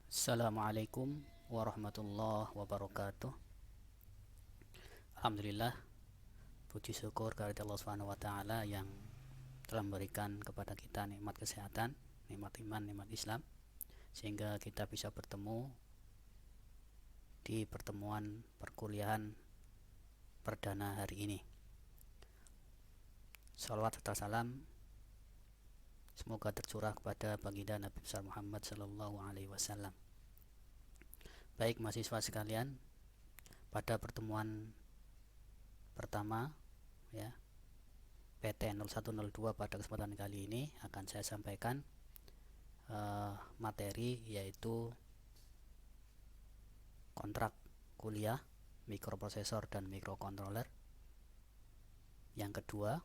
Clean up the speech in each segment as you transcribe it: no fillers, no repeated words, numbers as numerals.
Assalamualaikum warahmatullahi wabarakatuh. Alhamdulillah, puji syukur kehadirat Allah Subhanahu wa taala yang telah memberikan kepada kita nikmat kesehatan, nikmat iman, nikmat Islam sehingga kita bisa bertemu di pertemuan perkuliahan perdana hari ini. Salawat serta salam semoga tercurah kepada baginda Nabi besar Muhammad sallallahu alaihi wasallam. Baik mahasiswa sekalian, pada pertemuan pertama ya PTN 0102 pada kesempatan kali ini akan saya sampaikan materi yaitu kontrak kuliah mikroprosesor dan mikrokontroller. Yang kedua,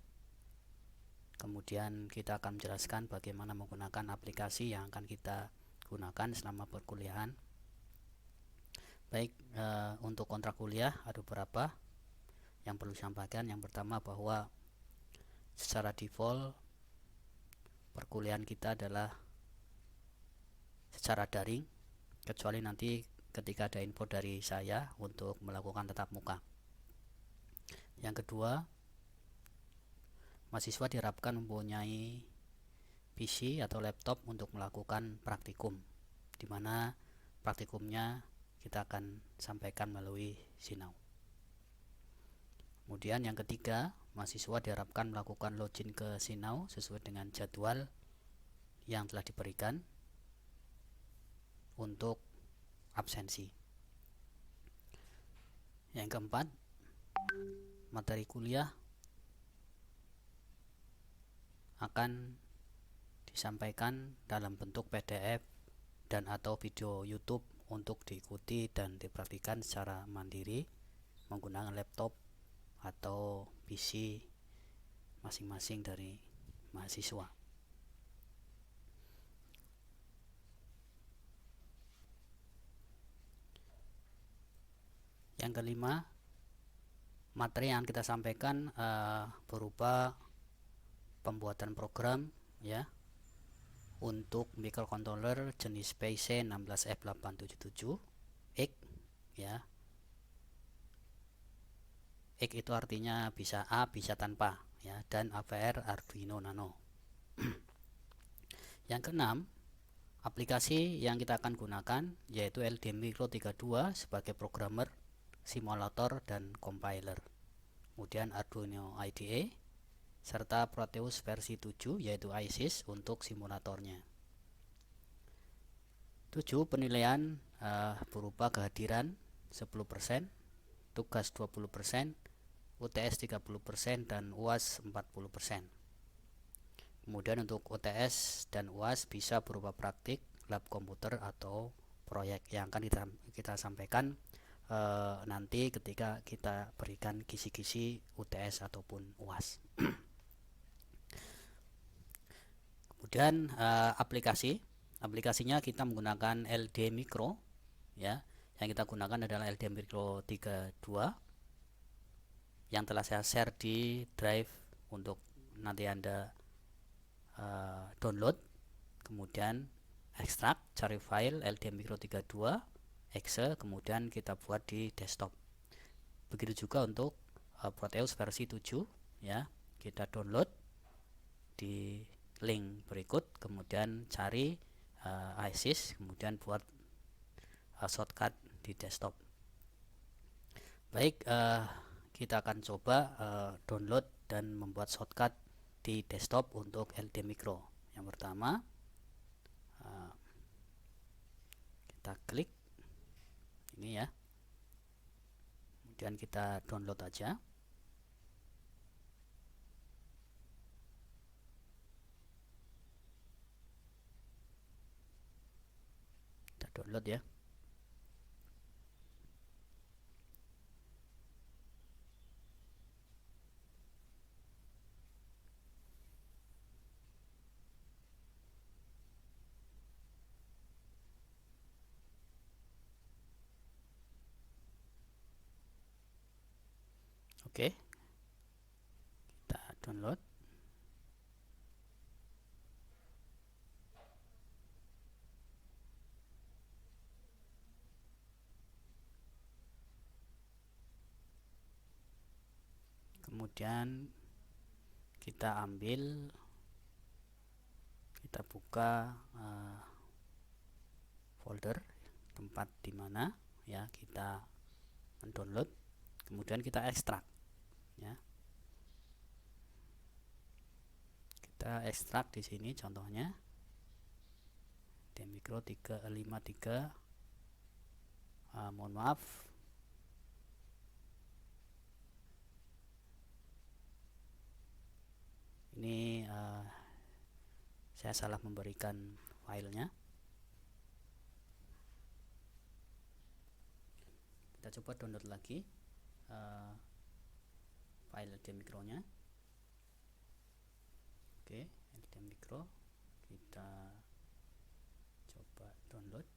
kemudian kita akan menjelaskan bagaimana menggunakan aplikasi yang akan kita gunakan selama perkuliahan. Baik, untuk kontrak kuliah ada beberapa yang perlu disampaikan. Yang pertama bahwa secara default perkuliahan kita adalah secara daring, kecuali nanti ketika ada info dari saya untuk melakukan tatap muka. Yang kedua, mahasiswa diharapkan mempunyai PC atau laptop untuk melakukan praktikum, di mana praktikumnya kita akan sampaikan melalui Sinau. Kemudian yang ketiga, mahasiswa diharapkan melakukan login ke Sinau sesuai dengan jadwal yang telah diberikan untuk absensi. Yang keempat, materi kuliah akan disampaikan dalam bentuk PDF dan atau video YouTube untuk diikuti dan dipraktikkan secara mandiri menggunakan laptop atau PC masing-masing dari mahasiswa. Yang kelima, materi yang kita sampaikan berupa pembuatan program ya untuk microcontroller jenis PC16F877X ya. X itu artinya bisa A, bisa tanpa ya, dan AVR Arduino Nano. Yang keenam, aplikasi yang kita akan gunakan yaitu LD Micro 32 sebagai programmer, simulator dan compiler. Kemudian Arduino IDE serta Proteus versi 7 yaitu ISIS untuk simulatornya. 7. Penilaian berupa kehadiran 10%, tugas 20%, UTS 30% dan UAS 40%. Kemudian untuk UTS dan UAS bisa berupa praktik, lab komputer atau proyek yang akan kita sampaikan nanti ketika kita berikan kisi-kisi UTS ataupun UAS. Kemudian aplikasinya kita menggunakan LD Micro ya. Yang kita gunakan adalah LD Micro 32 yang telah saya share di drive untuk nanti Anda download, kemudian ekstrak, cari file LD Micro 32 exe, kemudian kita buat di desktop. Begitu juga untuk Proteus versi 7 ya, kita download di link berikut, kemudian cari ISIS, kemudian buat shortcut di desktop. Baik, kita akan coba download dan membuat shortcut di desktop untuk LD Micro. Yang pertama, kita klik ini ya, kemudian kita download aja. Kita download ya. Oke, kita download. kemudian kita buka folder tempat dimana ya kita mendownload, kemudian kita ekstrak ya. Kita ekstrak di sini contohnya LTMicro 353. Mohon maaf, ini saya salah memberikan filenya. Kita coba download lagi file LTMicro nya. Oke, LTMicro kita coba download.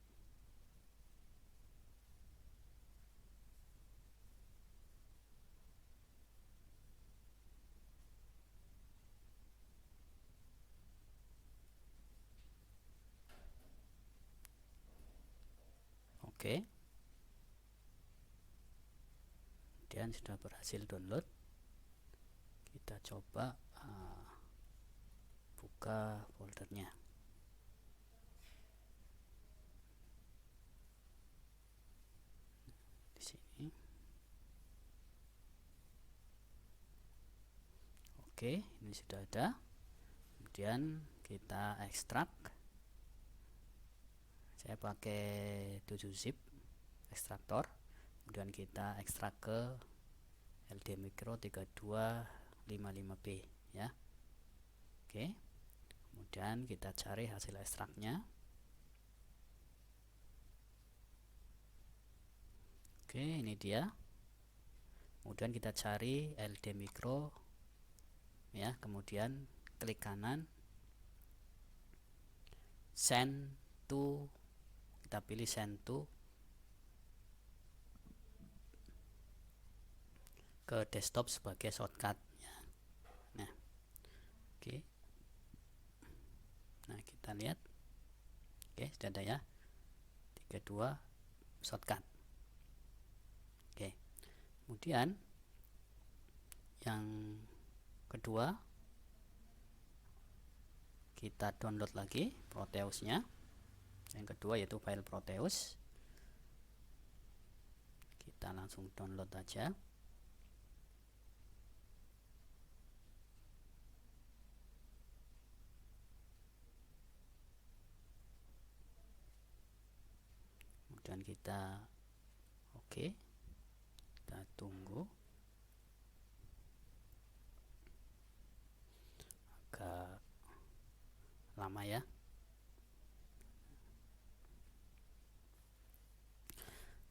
Oke, kemudian sudah berhasil download. Kita coba buka foldernya. Di sini. Oke, ini sudah ada. Kemudian kita ekstrak. Saya pakai 7-zip ekstraktor. Kemudian kita ekstrak ke LTMicro 3255B ya. Oke. Kemudian kita cari hasil ekstraknya. Oke, ini dia. Kemudian kita cari LTMicro ya, kemudian klik kanan, send to, kita pilih send to ke desktop sebagai shortcut ya. Nah, oke. Nah, kita lihat. Oke, sudah ada ya. 32 shortcut. Oke. Kemudian yang kedua, kita download lagi Proteus-nya. Yang kedua yaitu file Proteus. Kita langsung download aja. Kemudian kita oke. Kita tunggu. Agak lama ya.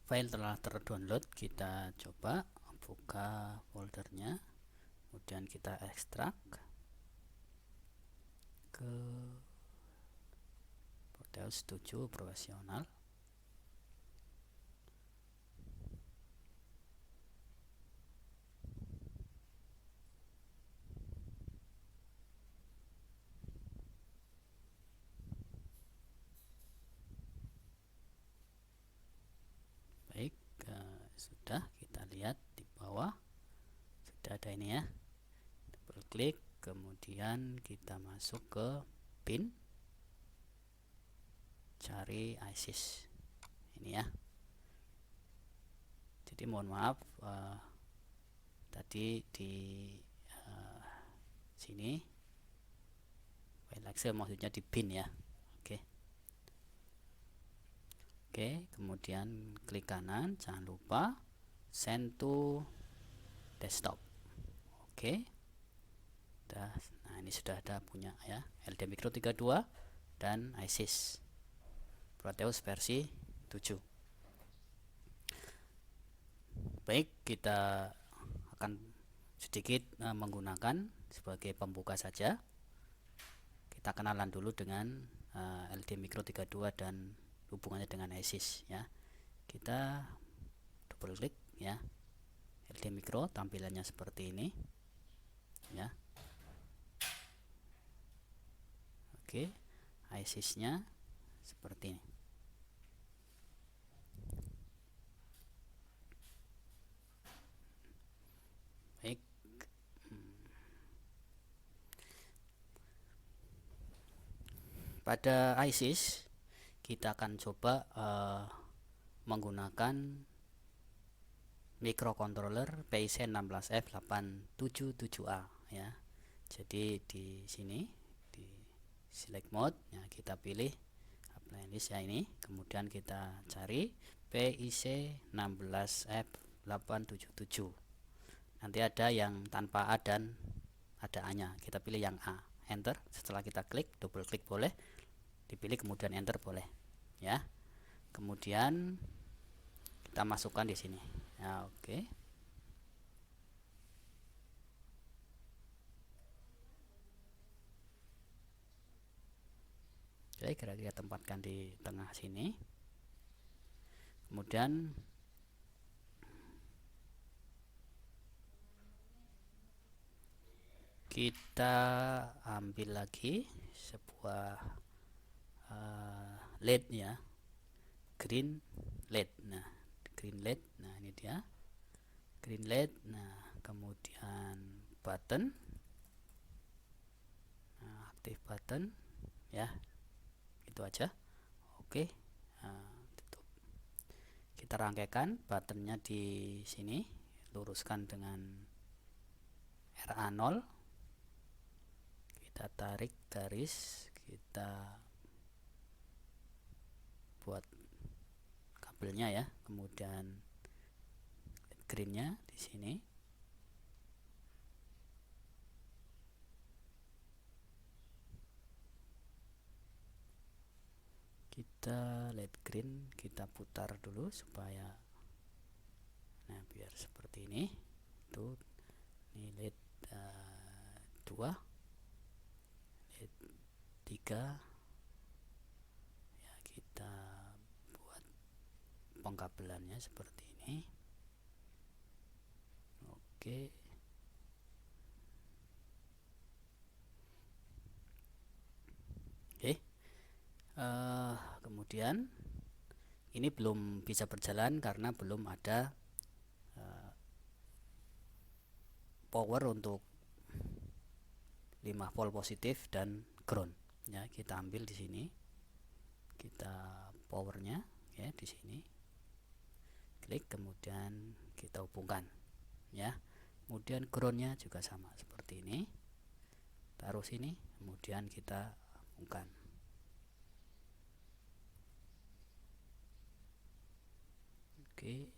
File telah terdownload, kita coba buka foldernya, kemudian kita ekstrak ke Proteus 7 profesional. Baik, sudah, kita lihat di bawah sudah ada ini ya. Double klik, kemudian kita masuk ke bin, cari ISIS ini ya. Jadi mohon maaf, tadi di sini file Excel maksudnya di bin ya. Oke, kemudian klik kanan, jangan lupa send to desktop. Oke. Nah, ini sudah ada punya ya, LTMicro 32 dan ISIS Proteus versi 7. Baik, kita akan sedikit menggunakan sebagai pembuka saja. Kita kenalan dulu dengan LTMicro 32 dan hubungannya dengan ISIS ya. Kita double klik ya. LTMicro tampilannya seperti ini ya. Oke, ISIS-nya seperti ini. Baik, pada ISIS kita akan coba menggunakan microcontroller PIC16F877A ya. Jadi di sini di select mode ya, kita pilih playlist ya ini, kemudian kita cari PIC16F877. Nanti ada yang tanpa A dan ada A nya, kita pilih yang A, enter. Setelah kita klik, double klik boleh, dipilih kemudian enter boleh ya. Kemudian kita masukkan di sini ya, oke. Oke, kira-kira tempatkan di tengah sini. Kemudian kita ambil lagi sebuah LED ya, green LED. Nah, green LED, nah ini dia green LED. Nah, kemudian button, nah, aktif button ya, itu aja. Oke, nah, tutup. Kita rangkaikan buttonnya di sini, luruskan dengan RA0, kita tarik garis, kita buat kabelnya ya, kemudian greennya di sini. Kita LED green, kita putar dulu supaya, nah biar seperti ini. Itu ini LED 2, LED 3 ya, kita buat pengkabelannya seperti ini. Oke, kemudian ini belum bisa berjalan karena belum ada power untuk 5 volt positif dan ground ya. Kita ambil di sini, kita powernya ya di sini, klik, kemudian kita hubungkan ya. Kemudian groundnya juga sama seperti ini, taruh sini, kemudian kita hubungkan. Oke,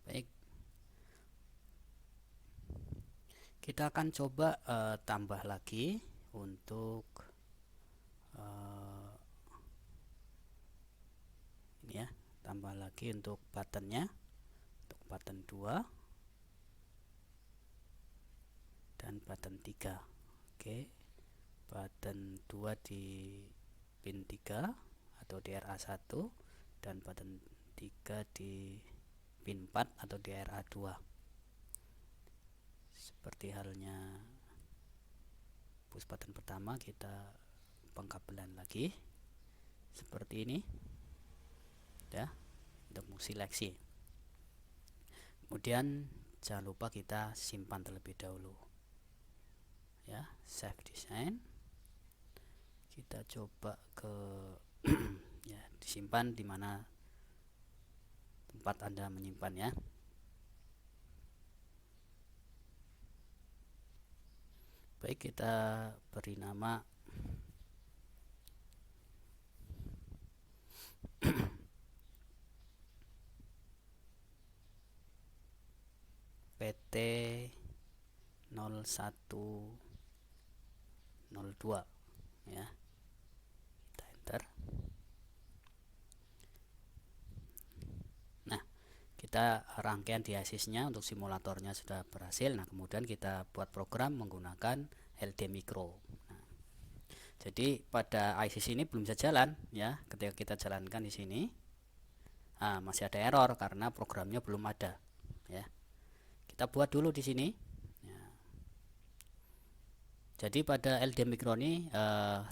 baik, kita akan coba tambah lagi untuk ini ya, tambah lagi untuk buttonnya, untuk button 2 dan button 3. Oke, button 2 di pin 3 atau di RA1 dan button 3 di pin 4 atau di RA2. Seperti halnya push button pertama, kita pengkabelan lagi seperti ini ya, untuk seleksi. Kemudian jangan lupa kita simpan terlebih dahulu ya, save design. Kita coba ke ya, disimpan di mana tempat Anda menyimpan ya. Baik, kita beri nama PT 0102 ya. Kita enter. Nah, kita rangkaian di ISIS-nya untuk simulatornya sudah berhasil. Nah, kemudian kita buat program menggunakan LD Micro. Nah, jadi pada ISIS ini belum bisa jalan ya. Ketika kita jalankan di sini, masih ada error karena programnya belum ada ya. Kita buat dulu di sini ya. Jadi pada LD Micro ini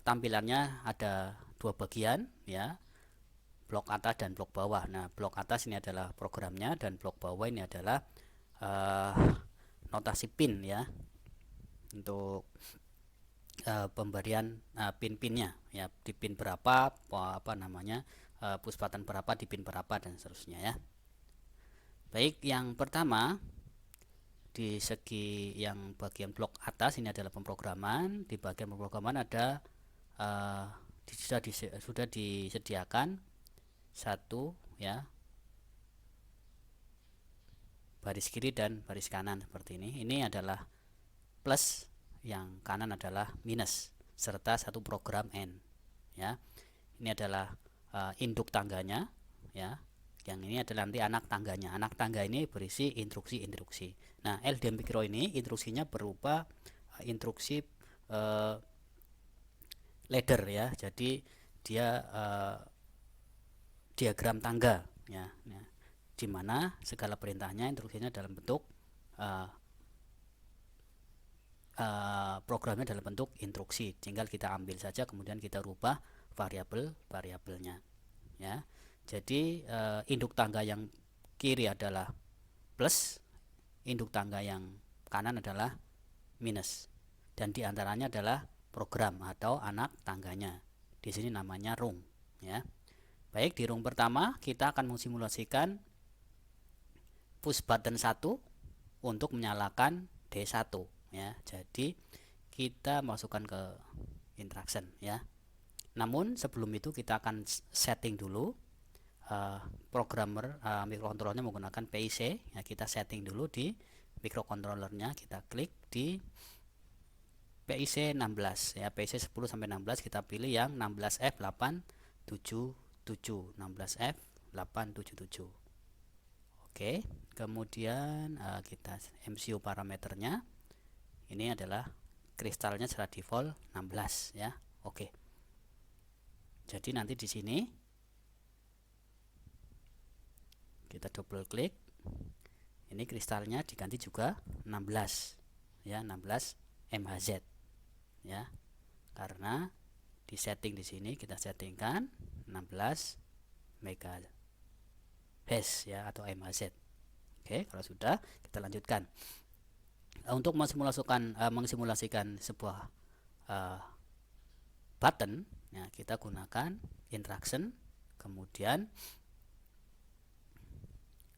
tampilannya ada dua bagian ya, blok atas dan blok bawah. Nah, blok atas ini adalah programnya dan blok bawah ini adalah notasi pin ya, untuk pemberian pin-pinnya ya, di pin berapa, push button berapa di pin berapa dan seterusnya ya. Baik, yang pertama di segi yang bagian blok atas ini adalah pemrograman. Di bagian pemrograman ada sudah disediakan satu ya, baris kiri dan baris kanan seperti ini. Ini adalah plus, yang kanan adalah minus, serta satu program N ya. Ini adalah induk tangganya ya. Yang ini adalah nanti anak tangganya. Anak tangga ini berisi instruksi-instruksi. Nah, LD Micro ini instruksinya berupa instruksi ladder ya. Jadi dia diagram tangga ya. Di mana segala perintahnya, instruksinya dalam bentuk programnya dalam bentuk instruksi. Tinggal kita ambil saja, kemudian kita rubah variabelnya ya. Jadi induk tangga yang kiri adalah plus, induk tangga yang kanan adalah minus, dan diantaranya adalah program atau anak tangganya. Di sini namanya rung ya. Baik, di rung pertama kita akan mensimulasikan push button 1 untuk menyalakan D1 ya. Jadi kita masukkan ke instruction ya. Namun sebelum itu kita akan setting dulu. Programmer microcontrollernya menggunakan PIC ya. Kita setting dulu di microcontrollernya, kita klik di PIC 16 ya, PIC 10 sampai 16 kita pilih yang 16F877, 16F877. Oke, kemudian kita MCU parameternya ini adalah kristalnya secara default 16 ya. Oke. Jadi nanti di sini kita double klik, ini kristalnya diganti juga 16 ya, 16 MHz ya, karena di setting di sini kita settingkan 16 MHz ya, atau MHz. Oke, kalau sudah kita lanjutkan. Untuk mensimulasikan sebuah button ya, kita gunakan instruction, kemudian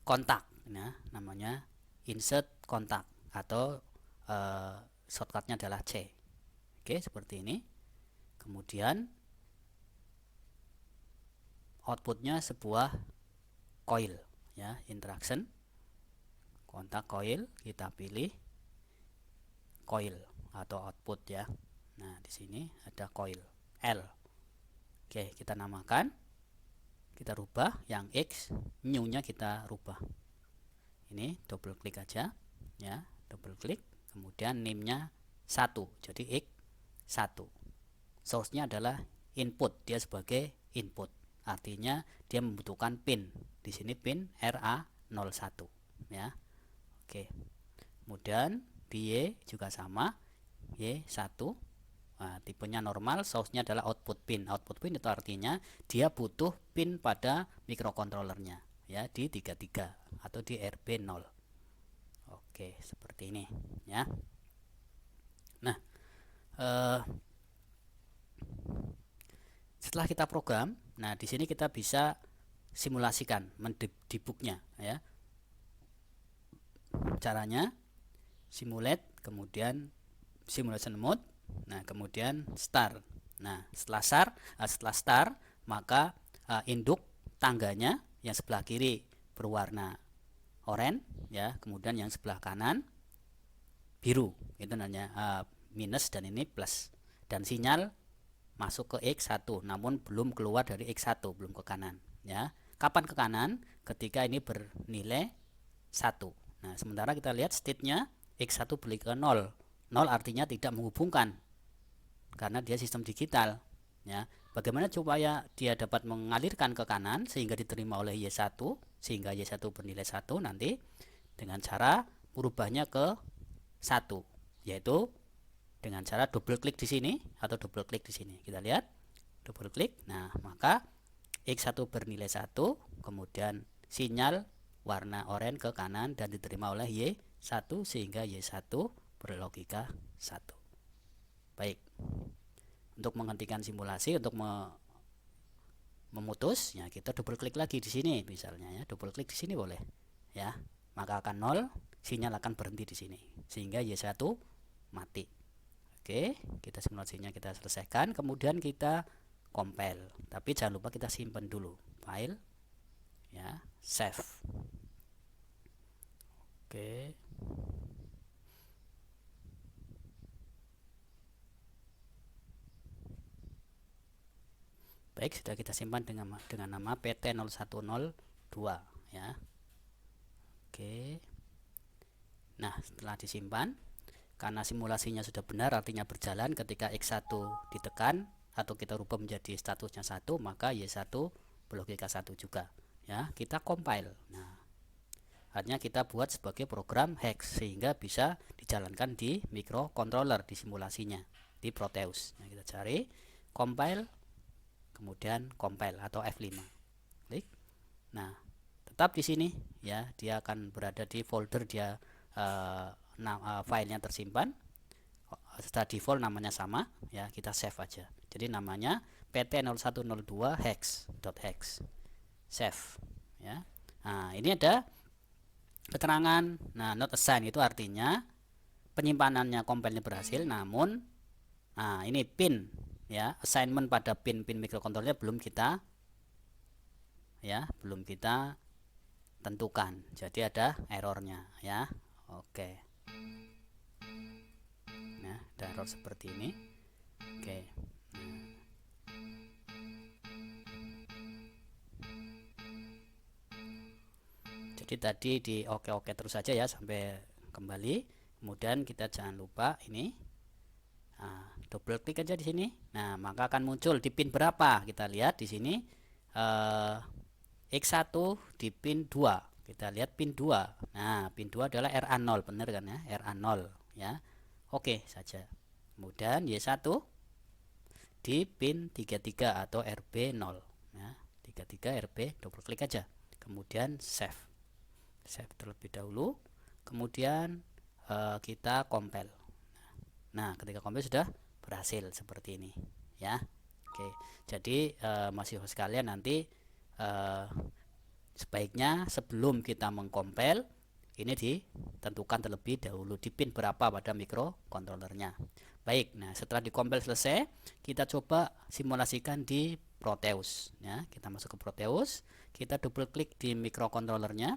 kontak ya, namanya insert kontak, atau shortcutnya adalah C. Oke, seperti ini. Kemudian outputnya sebuah coil ya, instruction kontak coil, kita pilih coil atau output ya. Nah, di sini ada coil L. Oke, kita namakan, kita rubah yang X, new-nya kita rubah. Ini double klik aja ya, double klik, kemudian name-nya 1, jadi X1. Source-nya adalah input, dia sebagai input. Artinya dia membutuhkan pin. Di sini pin RA01 ya. Oke. Kemudian di Y juga sama, Y1. Nah, tipenya normal, source-nya adalah output pin. Output pin itu artinya dia butuh pin pada microcontrollernya ya, di 33 atau di RB0. Oke, seperti ini ya. Nah, setelah kita program, nah di sini kita bisa simulasikan, mendebugnya ya. Caranya simulate, kemudian simulation mode, nah kemudian start. Nah, setelah start maka induk tangganya yang sebelah kiri berwarna oranye ya, kemudian yang sebelah kanan biru, itu namanya minus dan ini plus, dan sinyal masuk ke X1 namun belum keluar dari X1, belum ke kanan ya. Kapan ke kanan? Ketika ini bernilai 1. Nah, sementara kita lihat state-nya X1 balik ke 0. 0 artinya tidak menghubungkan karena dia sistem digital ya. Bagaimana supaya dia dapat mengalirkan ke kanan sehingga diterima oleh Y1, sehingga Y1 bernilai 1 nanti dengan cara merubahnya ke 1, yaitu dengan cara double klik di sini atau double klik di sini. Kita lihat double klik. Nah, maka X1 bernilai 1, kemudian sinyal warna oranye ke kanan dan diterima oleh Y1 sehingga Y1 berlogika 1. Baik, untuk menghentikan simulasi, untuk memutus, ya kita double klik lagi di sini misalnya ya, double klik di sini boleh ya, maka akan 0, sinyal akan berhenti di sini sehingga Y1 mati. Oke, kita simulasinya kita selesaikan, kemudian kita compile, tapi jangan lupa kita simpan dulu file ya, save. Oke, baik, sudah kita simpan dengan nama PT0102 ya. Oke, nah setelah disimpan, karena simulasinya sudah benar, artinya berjalan, ketika X1 ditekan atau kita rubah menjadi statusnya 1, maka Y1 berlogika 1 juga ya. Kita compile. Nah, artinya kita buat sebagai program hex sehingga bisa dijalankan di microcontroller di simulasinya di Proteus. Nah, kita cari compile, kemudian compile atau F5. Klik. Nah, tetap di sini ya, dia akan berada di folder dia, filenya tersimpan. Setelah default namanya sama ya, kita save aja. Jadi namanya PT0102 hex.hex. Save ya. Nah, ini ada keterangan, nah not assigned itu artinya penyimpanannya compile-nya berhasil, namun nah ini pin ya, assignment pada pin microcontroller belum kita tentukan, jadi ada errornya ya. Oke, nah ada error seperti ini. Oke, jadi tadi di oke terus saja ya sampai kembali. Kemudian kita jangan lupa ini, double klik aja di sini. Nah, maka akan muncul di pin berapa. Kita lihat di sini X1 di pin 2. Kita lihat pin 2. Nah, pin 2 adalah RA0, benar kan ya? RA0 ya. Oke saja. Kemudian Y1 di pin 33 atau RB0 ya. 33 RB, double klik aja. Kemudian save. Save terlebih dahulu. Kemudian kita compile. Nah, ketika compile sudah berhasil seperti ini ya. Oke, jadi mahasiswa sekalian, nanti sebaiknya sebelum kita mengcompile ini ditentukan terlebih dahulu di pin berapa pada microcontrollernya. Baik, nah setelah dikompil selesai, kita coba simulasikan di Proteus ya. Kita masuk ke Proteus, kita double klik di microcontrollernya,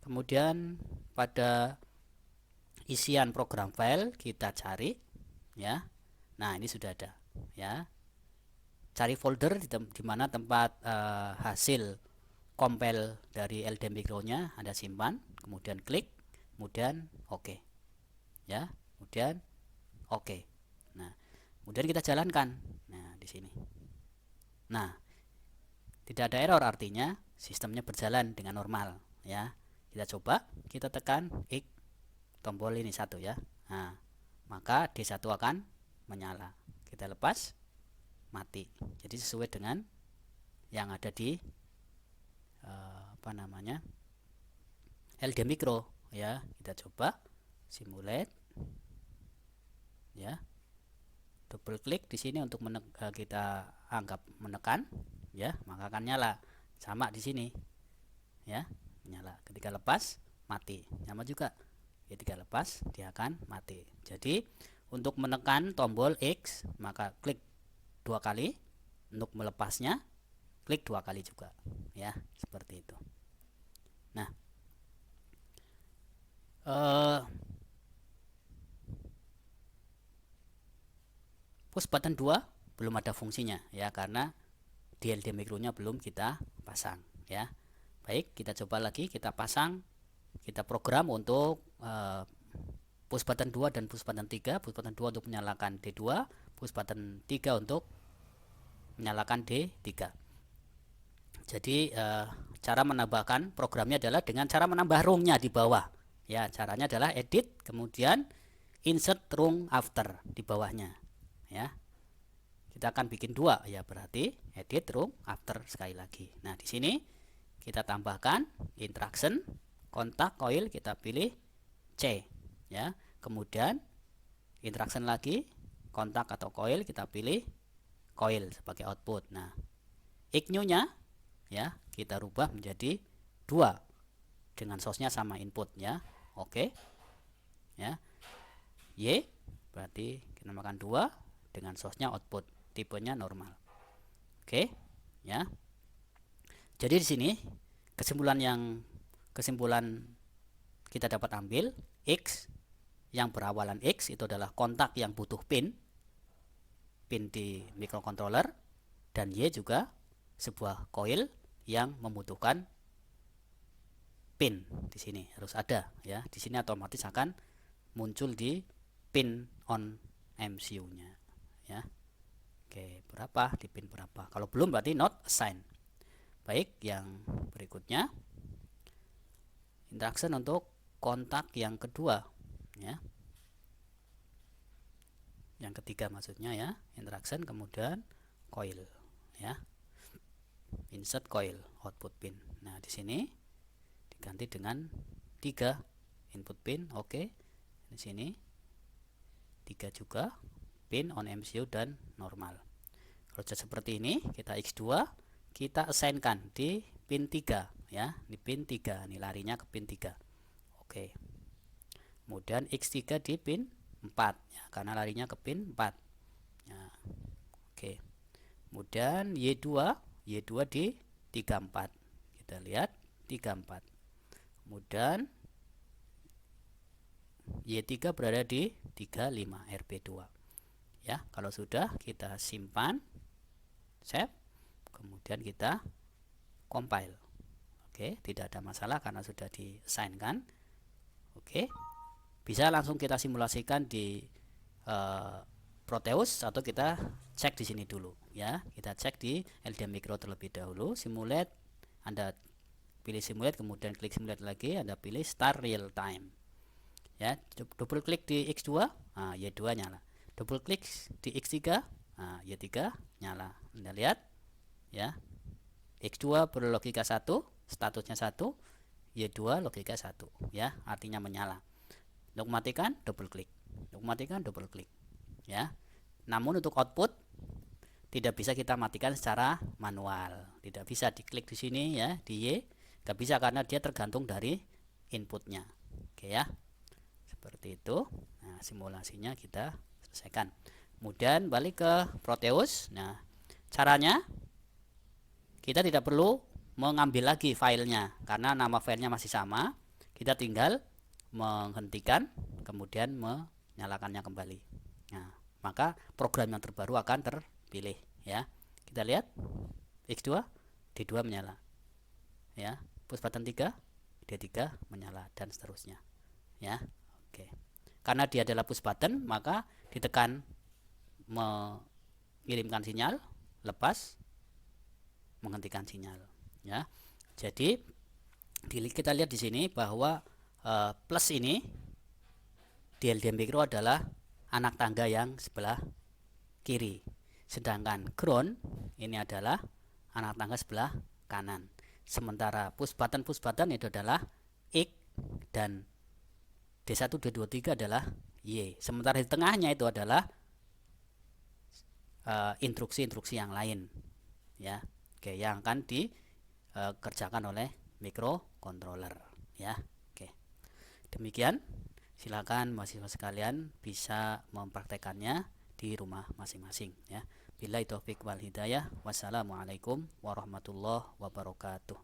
kemudian pada isian program file kita cari ya. Nah, ini sudah ada ya. Cari folder di mana tempat hasil compile dari LD Micro-nya Anda simpan, kemudian klik, kemudian oke ya, kemudian oke. Nah, kemudian kita jalankan. Nah, di sini. Nah, tidak ada error, artinya sistemnya berjalan dengan normal ya. Kita coba, kita tekan X tombol ini 1 ya. Nah, maka D1 akan menyala. Kita lepas, mati. Jadi sesuai dengan yang ada di LD Micro ya. Kita coba simulate ya. Double klik di sini untuk kita anggap menekan ya, maka akan nyala. Sama di sini ya, nyala. Ketika lepas mati. Sama juga. Ketika lepas dia akan mati. Jadi untuk menekan tombol X maka klik 2 kali, untuk melepasnya klik 2 kali juga ya, seperti itu. Nah, push button 2 belum ada fungsinya ya, karena DLD Micro-nya belum kita pasang ya. Baik, kita coba lagi, kita pasang, kita program untuk push button 2 dan push button 3. Push button 2 untuk menyalakan D2, push button 3 untuk menyalakan D3. Jadi cara menambahkan programnya adalah dengan cara menambah rung-nya di bawah ya. Caranya adalah edit, kemudian insert rung after di bawahnya ya. Kita akan bikin 2 ya, berarti edit rung after sekali lagi. Nah, di sini kita tambahkan interaction kontak coil, kita pilih C ya. Kemudian interaction lagi, kontak atau coil, kita pilih coil sebagai output. Nah, ECU-nya ya kita rubah menjadi 2 dengan source-nya sama input ya. Oke. Ya. Y berarti kita namakan 2 dengan source-nya output, tipenya normal. Oke, ya. Jadi di sini kesimpulan kita dapat ambil, X yang berawalan X itu adalah kontak yang butuh pin di microcontroller, dan Y juga sebuah coil yang membutuhkan pin. Di sini harus ada ya. Di sini otomatis akan muncul di pin on MCU-nya ya. Oke, berapa di pin berapa? Kalau belum berarti not assigned. Baik, yang berikutnya interaction untuk kontak yang kedua ya. Yang ketiga maksudnya ya, interaction kemudian coil ya. Insert coil output pin. Nah, di sini diganti dengan 3 input pin. Oke. Di sini 3 juga pin on MCU dan normal. Kalau sudah seperti ini, kita X2 kita assignkan di pin 3 ya, di pin 3. Ini larinya ke pin 3. Oke. Kemudian X3 di pin 4 ya, karena larinya ke pin 4. Ya. Oke. Kemudian Y2 di 34. Kita lihat 34. Kemudian Y3 berada di 35 RB2. Ya, kalau sudah kita simpan, save, kemudian kita compile. Oke, tidak ada masalah karena sudah di-assign-kan. Oke. Bisa langsung kita simulasikan di Proteus atau kita cek di sini dulu ya. Kita cek di LDM Micro terlebih dahulu. Simulate, Anda pilih simulate, kemudian klik simulate lagi, Anda pilih start real time. Ya, double klik di X2, nah, Y2 nyala. Double klik di X3, nah, Y3 nyala. Anda lihat ya. X2 berlogika 1, statusnya 1, Y2 logika 1 ya, artinya menyala. Untuk matikan double klik. Untuk matikan double klik ya. Namun untuk output tidak bisa kita matikan secara manual. Tidak bisa diklik di sini ya, di Y. Gak bisa karena dia tergantung dari inputnya. Oke ya. Seperti itu. Nah, simulasinya kita selesaikan. Kemudian balik ke Proteus. Nah, caranya kita tidak perlu mengambil lagi filenya karena nama filenya masih sama. Kita tinggal menghentikan kemudian menyalakannya kembali. Nah, maka program yang terbaru akan terpilih ya. Kita lihat X2 D2 menyala ya, push button 3 D3 menyala dan seterusnya ya. Oke, karena dia adalah push button maka ditekan mengirimkan sinyal, lepas menghentikan sinyal ya. Jadi kita lihat di sini bahwa plus ini di LDM Micro adalah anak tangga yang sebelah kiri, sedangkan ground ini adalah anak tangga sebelah kanan. Sementara push button itu adalah X dan D1 D2 D3 adalah Y. Sementara di tengahnya itu adalah instruksi-instruksi yang lain ya. Oke, yang akan dikerjakan oleh microcontroller ya. Oke. Demikian, silakan mahasiswa sekalian bisa mempraktekannya di rumah masing-masing ya. Billahi taufik wal hidayah. Wassalamualaikum warahmatullahi wabarakatuh.